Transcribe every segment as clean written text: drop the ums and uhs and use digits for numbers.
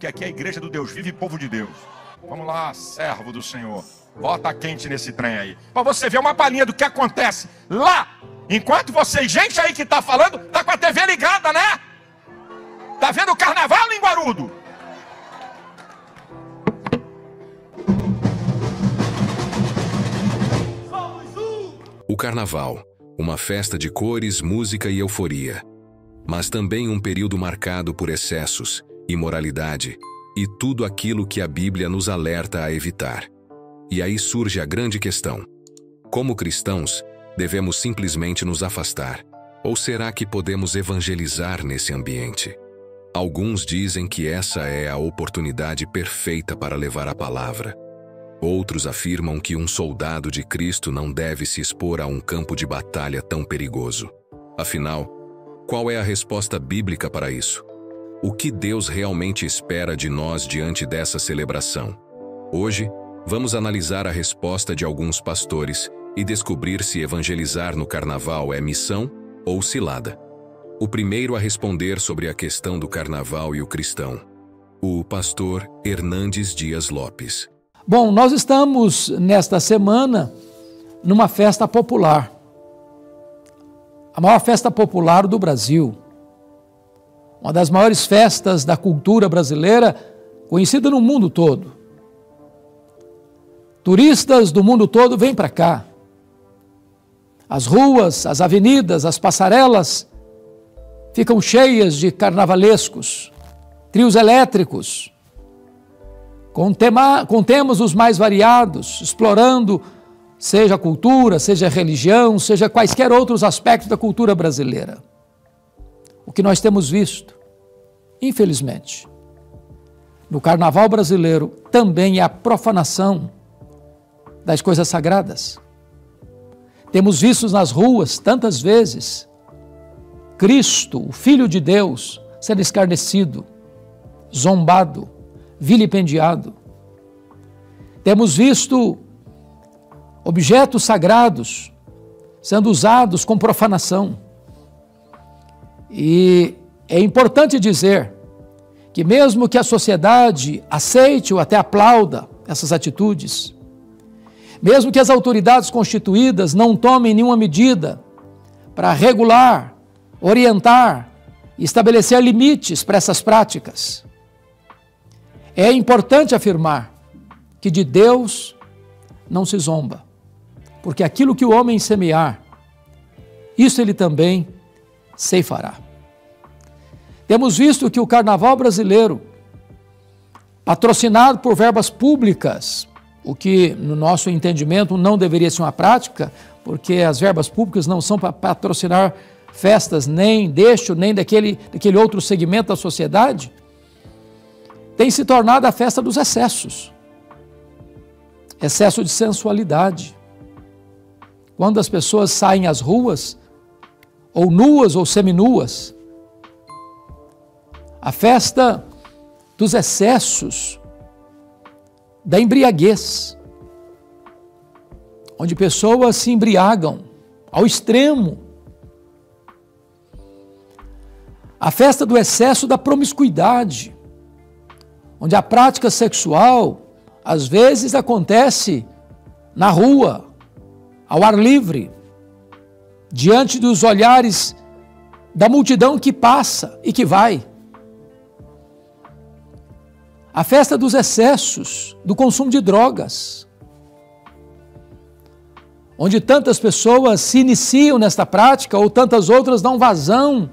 porque aqui é a igreja do Deus vive e povo de Deus. Vamos lá, servo do Senhor. Bota quente nesse trem aí. Para você ver uma palhinha do que acontece lá. Enquanto vocês, gente aí que tá falando, tá com a TV ligada, né? Tá vendo o carnaval, linguarudo? O carnaval, uma festa de cores, música e euforia. Mas também um período marcado por excessos, imoralidade e tudo aquilo que a Bíblia nos alerta a evitar. E aí surge a grande questão. Como cristãos, devemos simplesmente nos afastar? Ou será que podemos evangelizar nesse ambiente? Alguns dizem que essa é a oportunidade perfeita para levar a palavra. Outros afirmam que um soldado de Cristo não deve se expor a um campo de batalha tão perigoso. Afinal, qual é a resposta bíblica para isso? O que Deus realmente espera de nós diante dessa celebração? Hoje, vamos analisar a resposta de alguns pastores e descobrir se evangelizar no carnaval é missão ou cilada. O primeiro a responder sobre a questão do carnaval e o cristão, o pastor Hernandes Dias Lopes. Bom, nós estamos nesta semana numa festa popular. A maior festa popular do Brasil. Uma das maiores festas da cultura brasileira, conhecida no mundo todo. Turistas do mundo todo vêm para cá. As ruas, as avenidas, as passarelas ficam cheias de carnavalescos, trios elétricos, com temas os mais variados, explorando seja a cultura, seja a religião, seja quaisquer outros aspectos da cultura brasileira. O que nós temos visto, infelizmente, no carnaval brasileiro também é a profanação das coisas sagradas. Temos visto nas ruas, tantas vezes, Cristo, o Filho de Deus, sendo escarnecido, zombado, vilipendiado. Temos visto objetos sagrados sendo usados com profanação. E é importante dizer que mesmo que a sociedade aceite ou até aplauda essas atitudes, mesmo que as autoridades constituídas não tomem nenhuma medida para regular, orientar e estabelecer limites para essas práticas, é importante afirmar que de Deus não se zomba, porque aquilo que o homem semear, isso ele também ceifará. Temos visto que o carnaval brasileiro, patrocinado por verbas públicas, o que no nosso entendimento não deveria ser uma prática, porque as verbas públicas não são para patrocinar festas nem deste nem daquele outro segmento da sociedade, tem se tornado a festa dos excessos. Excesso de sensualidade. Quando as pessoas saem às ruas, ou nuas ou seminuas, a festa dos excessos, da embriaguez, onde pessoas se embriagam ao extremo. A festa do excesso da promiscuidade, onde a prática sexual, às vezes, acontece na rua, ao ar livre, diante dos olhares da multidão que passa e que vai. A festa dos excessos, do consumo de drogas, onde tantas pessoas se iniciam nesta prática ou tantas outras dão vazão,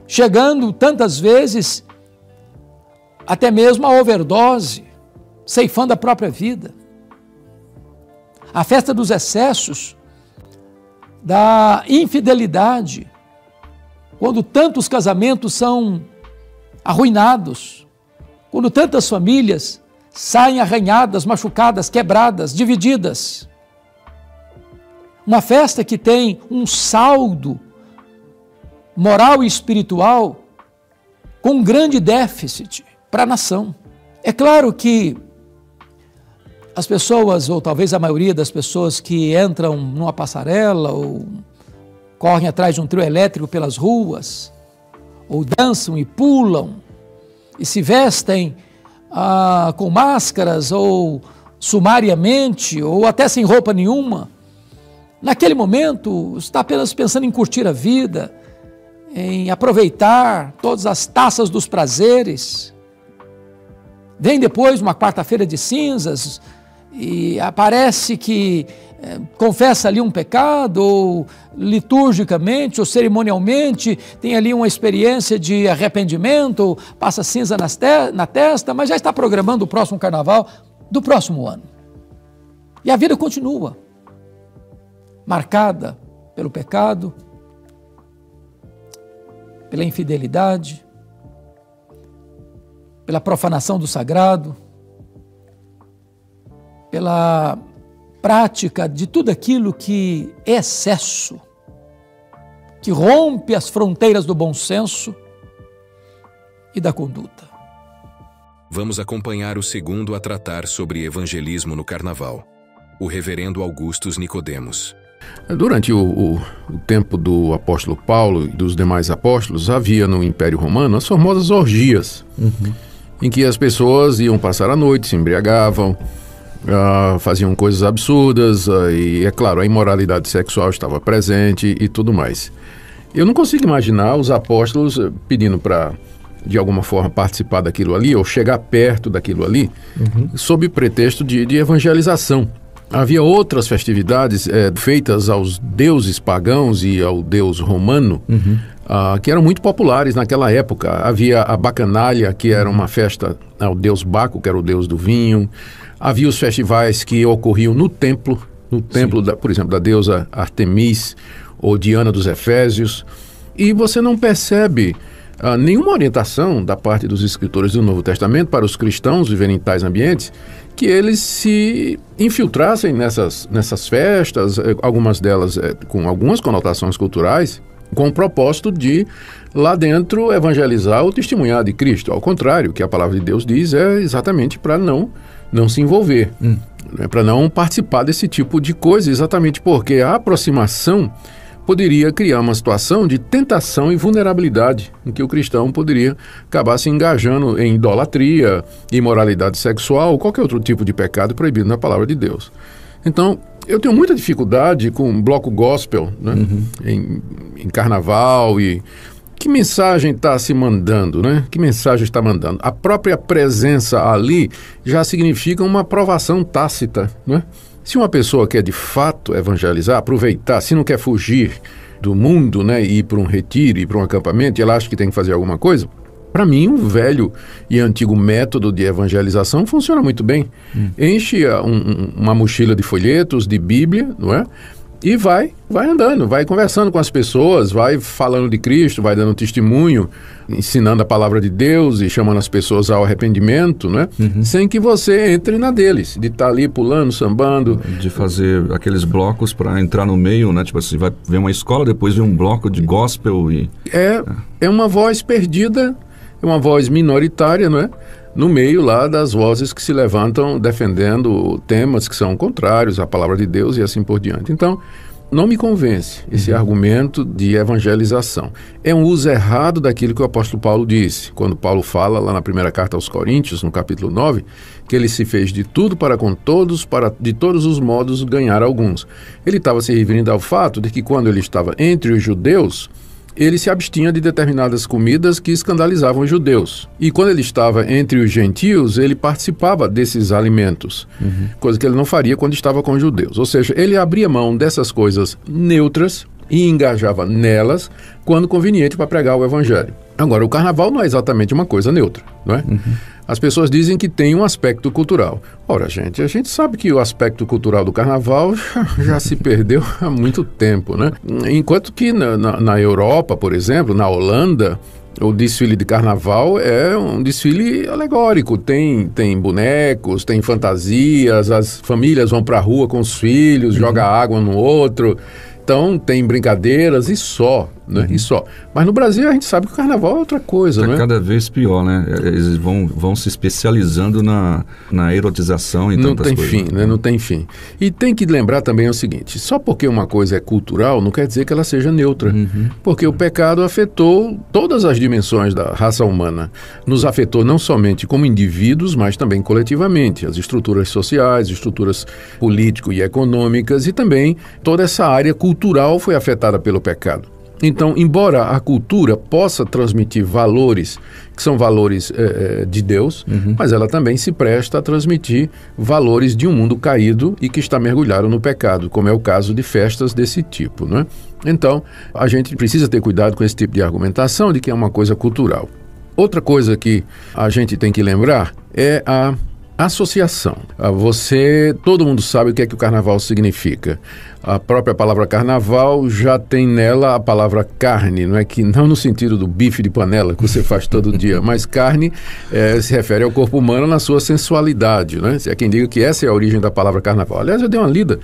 chegando tantas vezes até mesmo a overdose, ceifando a própria vida. A festa dos excessos, da infidelidade, quando tantos casamentos são arruinados, quando tantas famílias saem arranhadas, machucadas, quebradas, divididas. Uma festa que tem um saldo moral e espiritual com um grande déficit para a nação. É claro que as pessoas, ou talvez a maioria das pessoas que entram numa passarela ou correm atrás de um trio elétrico pelas ruas, ou dançam e pulam e se vestem com máscaras ou sumariamente ou até sem roupa nenhuma, naquele momento está apenas pensando em curtir a vida, em aproveitar todas as taças dos prazeres. Vem depois uma quarta-feira de cinzas e aparece que confessa ali um pecado, ou liturgicamente ou cerimonialmente tem ali uma experiência de arrependimento, passa cinza na testa, mas já está programando o próximo carnaval do próximo ano. E a vida continua, marcada pelo pecado, pela infidelidade, pela profanação do sagrado, pela prática de tudo aquilo que é excesso, que rompe as fronteiras do bom senso e da conduta. Vamos acompanhar o segundo a tratar sobre evangelismo no Carnaval, o reverendo Augustus Nicodemos. Durante o tempo do apóstolo Paulo e dos demais apóstolos, havia no Império Romano as famosas orgias, em que as pessoas iam passar a noite, se embriagavam, faziam coisas absurdas, e é claro, a imoralidade sexual estava presente e tudo mais. Eu não consigo imaginar os apóstolos pedindo para, de alguma forma, participar daquilo ali, ou chegar perto daquilo ali, sob pretexto de evangelização. Havia outras festividades feitas aos deuses pagãos e ao deus romano, que eram muito populares naquela época. Havia a bacanalha, que era uma festa ao deus Baco, que era o deus do vinho. Havia os festivais que ocorriam no templo, por exemplo, da deusa Artemis ou Diana dos Efésios. E você não percebe nenhuma orientação da parte dos escritores do Novo Testamento para os cristãos viverem em tais ambientes, que eles se infiltrassem nessas festas, algumas delas com algumas conotações culturais, com o propósito de, lá dentro, evangelizar ou testemunhar de Cristo. Ao contrário, o que a palavra de Deus diz é exatamente para não se envolver, para não participar desse tipo de coisa, exatamente porque a aproximação poderia criar uma situação de tentação e vulnerabilidade, em que o cristão poderia acabar se engajando em idolatria, imoralidade sexual ou qualquer outro tipo de pecado proibido na palavra de Deus. Então, eu tenho muita dificuldade com bloco gospel, né? Em carnaval. E que mensagem está se mandando, né? Que mensagem está mandando? A própria presença ali já significa uma aprovação tácita, né? Se uma pessoa quer de fato evangelizar, aproveitar, se não quer fugir do mundo, né, e ir para um retiro, ir para um acampamento, e ela acha que tem que fazer alguma coisa, para mim, um velho e antigo método de evangelização funciona muito bem. Enche uma mochila de folhetos, de Bíblia, não é? E vai andando, vai conversando com as pessoas, vai falando de Cristo, vai dando testemunho, ensinando a palavra de Deus e chamando as pessoas ao arrependimento, né? Sem que você entre na deles, de estar ali pulando, sambando. De fazer aqueles blocos para entrar no meio, né? Tipo assim, vai ver uma escola, depois vem um bloco de gospel e... É uma voz perdida, é uma voz minoritária, não é? No meio lá das vozes que se levantam defendendo temas que são contrários à palavra de Deus e assim por diante. Então, não me convence esse argumento de evangelização. É um uso errado daquilo que o apóstolo Paulo disse, quando Paulo fala lá na primeira carta aos Coríntios, no capítulo 9, que ele se fez de tudo para com todos, para de todos os modos ganhar alguns. Ele estava se referindo ao fato de que quando ele estava entre os judeus, ele se abstinha de determinadas comidas que escandalizavam os judeus. E quando ele estava entre os gentios, ele participava desses alimentos, coisa que ele não faria quando estava com os judeus. Ou seja, ele abria mão dessas coisas neutras e engajava nelas quando conveniente para pregar o evangelho. Agora, o carnaval não é exatamente uma coisa neutra, não é? As pessoas dizem que tem um aspecto cultural. Ora, gente, a gente sabe que o aspecto cultural do carnaval já se perdeu há muito tempo, né? Enquanto que na Europa, por exemplo, na Holanda, o desfile de carnaval é um desfile alegórico. Tem bonecos, tem fantasias, as famílias vão para a rua com os filhos, jogam água no outro. Então, tem brincadeiras e só. né? E só. Mas no Brasil a gente sabe que o carnaval é outra coisa, né? Cada vez pior, né? Eles vão se especializando na erotização e tantas coisas. Não tem fim, né? Não tem fim. E tem que lembrar também o seguinte, só porque uma coisa é cultural, não quer dizer que ela seja neutra. Porque o pecado afetou todas as dimensões da raça humana. Nos afetou não somente como indivíduos, mas também coletivamente. As estruturas sociais, estruturas políticas e econômicas, e também toda essa área cultural foi afetada pelo pecado. Então, embora a cultura possa transmitir valores, que são valores de Deus, mas ela também se presta a transmitir valores de um mundo caído e que está mergulhado no pecado, como é o caso de festas desse tipo, né? Então, a gente precisa ter cuidado com esse tipo de argumentação de que é uma coisa cultural. Outra coisa que a gente tem que lembrar é a associação. Todo mundo sabe o que é que o carnaval significa. A própria palavra carnaval já tem nela a palavra carne, não no sentido do bife de panela que você faz todo dia, mas carne se refere ao corpo humano na sua sensualidade, né? Se é quem diga que essa é a origem da palavra carnaval. Aliás, eu dei uma lida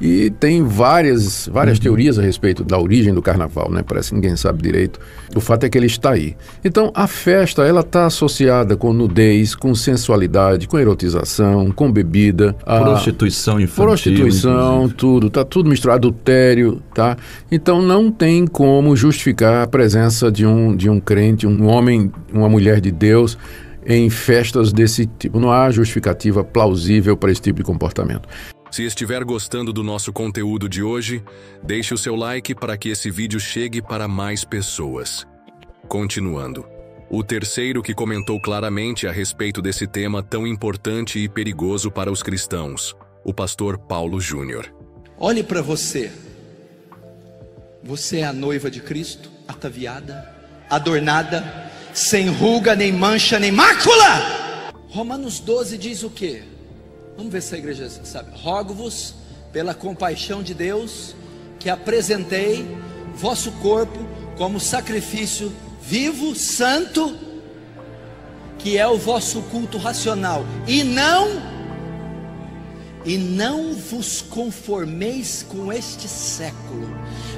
e tem várias teorias a respeito da origem do carnaval, né? Parece que ninguém sabe direito. O fato é que ele está aí. Então, a festa, ela está associada com nudez, com sensualidade, com erotização, com bebida. Prostituição infantil. Prostituição, tudo. Está tudo misturado, adultério, tá? Então, não tem como justificar a presença de um crente, um homem, uma mulher de Deus em festas desse tipo. Não há justificativa plausível para esse tipo de comportamento. Se estiver gostando do nosso conteúdo de hoje, deixe o seu like para que esse vídeo chegue para mais pessoas. Continuando. O terceiro que comentou claramente a respeito desse tema tão importante e perigoso para os cristãos, o pastor Paulo Júnior. Olhe para você. Você é a noiva de Cristo, ataviada, adornada, sem ruga, nem mancha, nem mácula. Romanos 12 diz o quê? Vamos ver se a igreja sabe. Rogo-vos pela compaixão de Deus que apresentei vosso corpo como sacrifício vivo, santo, que é o vosso culto racional, e não vos conformeis com este século,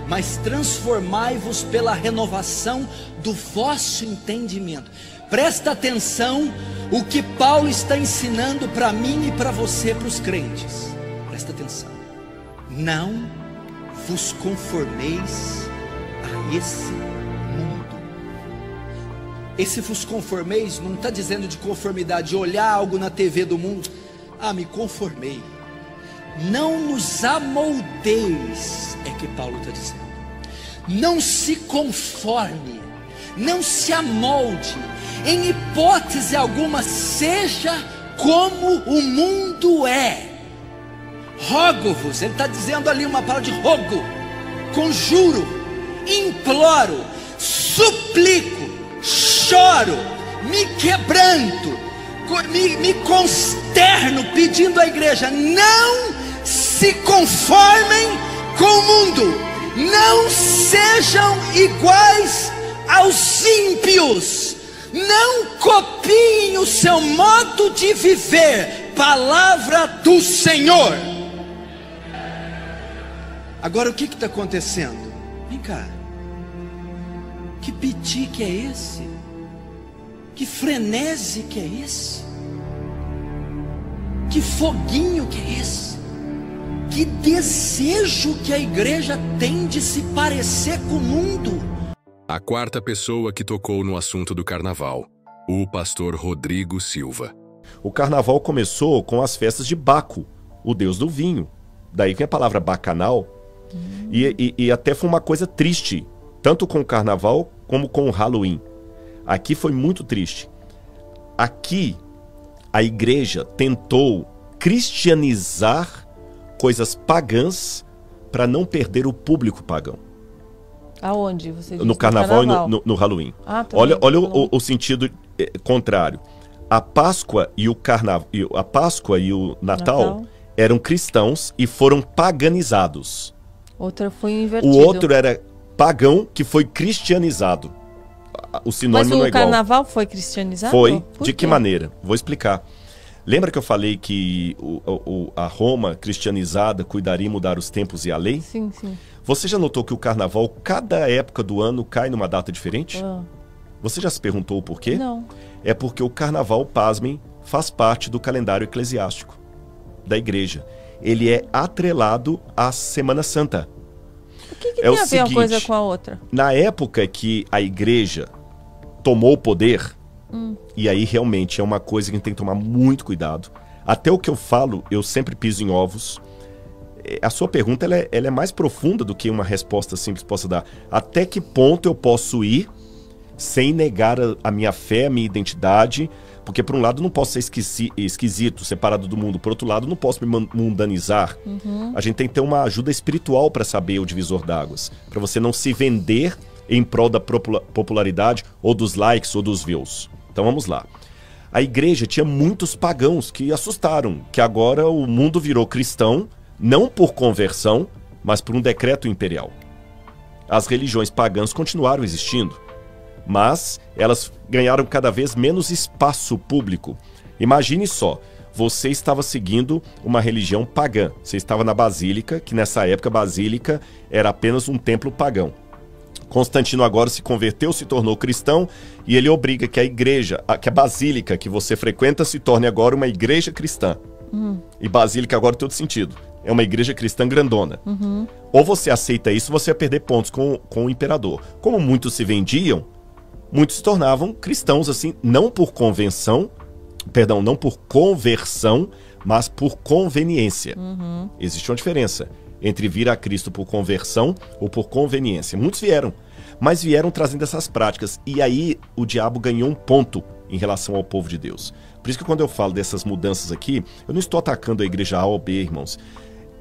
mas transformai-vos pela renovação do vosso entendimento. Presta atenção o que Paulo está ensinando para mim e para você, para os crentes. Presta atenção. Não vos conformeis a esse mundo. Esse vos conformeis não está dizendo de conformidade, de olhar algo na TV do mundo. Me conformei. Não nos amoldeis, é que Paulo está dizendo. Não se conforme, não se amolde, em hipótese alguma, seja como o mundo é. Rogo-vos, ele está dizendo ali uma palavra de rogo, conjuro, imploro, suplico, choro, me quebranto, me consterno, pedindo à igreja: não se conformem com o mundo, não sejam iguais aos ímpios, não copiem o seu modo de viver. Palavra do Senhor. Agora o que está acontecendo? Vem cá. Que pitique é esse? Que frenesi que é esse? Que foguinho que é esse? Que desejo que a igreja tem de se parecer com o mundo? A quarta pessoa que tocou no assunto do carnaval, o pastor Rodrigo Silva. O carnaval começou com as festas de Baco, o deus do vinho. Daí vem a palavra bacanal. E até foi uma coisa triste, tanto com o carnaval como com o Halloween. Aqui foi muito triste. Aqui a igreja tentou cristianizar coisas pagãs para não perder o público pagão. Aonde você disse? No carnaval e no Halloween. Olha o sentido contrário. A Páscoa e o Natal eram cristãos e foram paganizados. Outra foi invertido. O outro era pagão que foi cristianizado. O sinônimo não é igual. Mas o carnaval foi cristianizado? Foi. De que maneira? Vou explicar. Lembra que eu falei que a Roma cristianizada cuidaria em mudar os tempos e a lei? Sim, sim. Você já notou que o carnaval, cada época do ano, cai numa data diferente? Você já se perguntou o porquê? Não. É porque o carnaval, pasmem, faz parte do calendário eclesiástico da igreja. Ele é atrelado à Semana Santa. O que tem a ver uma coisa com a outra? Na época que a igreja tomou o poder, e aí realmente é uma coisa que a gente tem que tomar muito cuidado. Até o que eu falo, eu sempre piso em ovos. A sua pergunta ela é mais profunda do que uma resposta simples possa dar. Até que ponto eu posso ir sem negar a minha fé, a minha identidade? Porque por um lado não posso ser esquisito, separado do mundo. Por outro lado não posso me mundanizar. A gente tem que ter uma ajuda espiritual para saber o divisor d'águas. Para você não se vender em prol da popularidade ou dos likes ou dos views. Então vamos lá. A igreja tinha muitos pagãos que assustaram, que agora o mundo virou cristão, não por conversão, mas por um decreto imperial. As religiões pagãs continuaram existindo, mas elas ganharam cada vez menos espaço público. Imagine só, você estava seguindo uma religião pagã, você estava na Basílica, que nessa época a Basílica era apenas um templo pagão. Constantino agora se converteu, se tornou cristão, e ele obriga que a igreja, que a basílica que você frequenta se torne agora uma igreja cristã. E basílica agora tem todo sentido. É uma igreja cristã grandona. Ou você aceita isso, você vai perder pontos com o imperador. Como muitos se vendiam, muitos se tornavam cristãos assim, não por conversão, mas por conveniência. Existe uma diferença entre vir a Cristo por conversão ou por conveniência. Muitos vieram, mas vieram trazendo essas práticas. E aí o diabo ganhou um ponto em relação ao povo de Deus. Por isso que quando eu falo dessas mudanças aqui, eu não estou atacando a igreja A ou B, irmãos.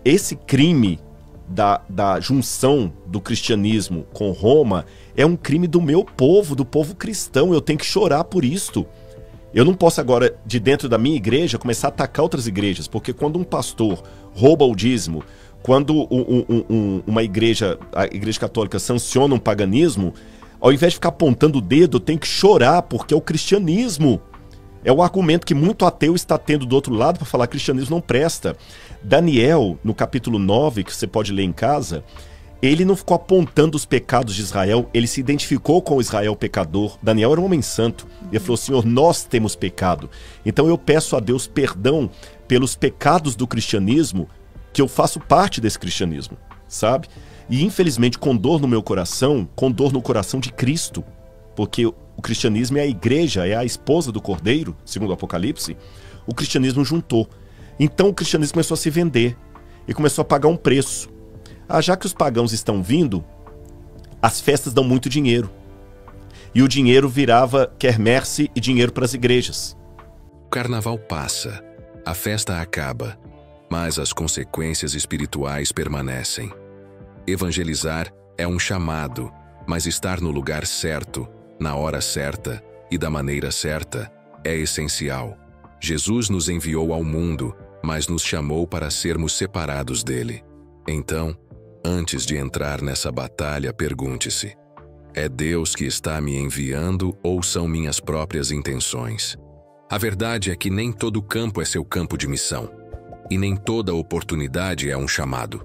Esse crime da junção do cristianismo com Roma é um crime do meu povo, do povo cristão. Eu tenho que chorar por isto. Eu não posso agora, de dentro da minha igreja, começar a atacar outras igrejas, porque quando um pastor rouba o dízimo, quando uma igreja, a igreja católica, sanciona um paganismo, ao invés de ficar apontando o dedo, eu tenho que chorar, porque é o cristianismo. É o argumento que muito ateu está tendo do outro lado para falar que o cristianismo não presta. Daniel, no capítulo 9, que você pode ler em casa, ele não ficou apontando os pecados de Israel, ele se identificou com o Israel pecador. Daniel era um homem santo. Ele falou: Senhor, nós temos pecado. Então eu peço a Deus perdão pelos pecados do cristianismo, que eu faço parte desse cristianismo, sabe? E infelizmente com dor no meu coração, com dor no coração de Cristo, porque o cristianismo é a igreja, é a esposa do Cordeiro, segundo o Apocalipse, o cristianismo juntou. Então o cristianismo começou a se vender e começou a pagar um preço. Já que os pagãos estão vindo, as festas dão muito dinheiro. E o dinheiro virava quermesse e dinheiro para as igrejas. O carnaval passa, a festa acaba, mas as consequências espirituais permanecem. Evangelizar é um chamado, mas estar no lugar certo, na hora certa e da maneira certa é essencial. Jesus nos enviou ao mundo, mas nos chamou para sermos separados dele. Então, antes de entrar nessa batalha, pergunte-se: é Deus que está me enviando ou são minhas próprias intenções? A verdade é que nem todo campo é seu campo de missão. E nem toda oportunidade é um chamado.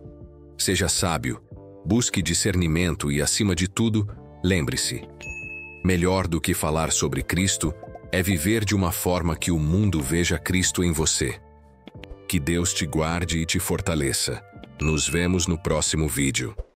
Seja sábio, busque discernimento e, acima de tudo, lembre-se: melhor do que falar sobre Cristo é viver de uma forma que o mundo veja Cristo em você. Que Deus te guarde e te fortaleça. Nos vemos no próximo vídeo.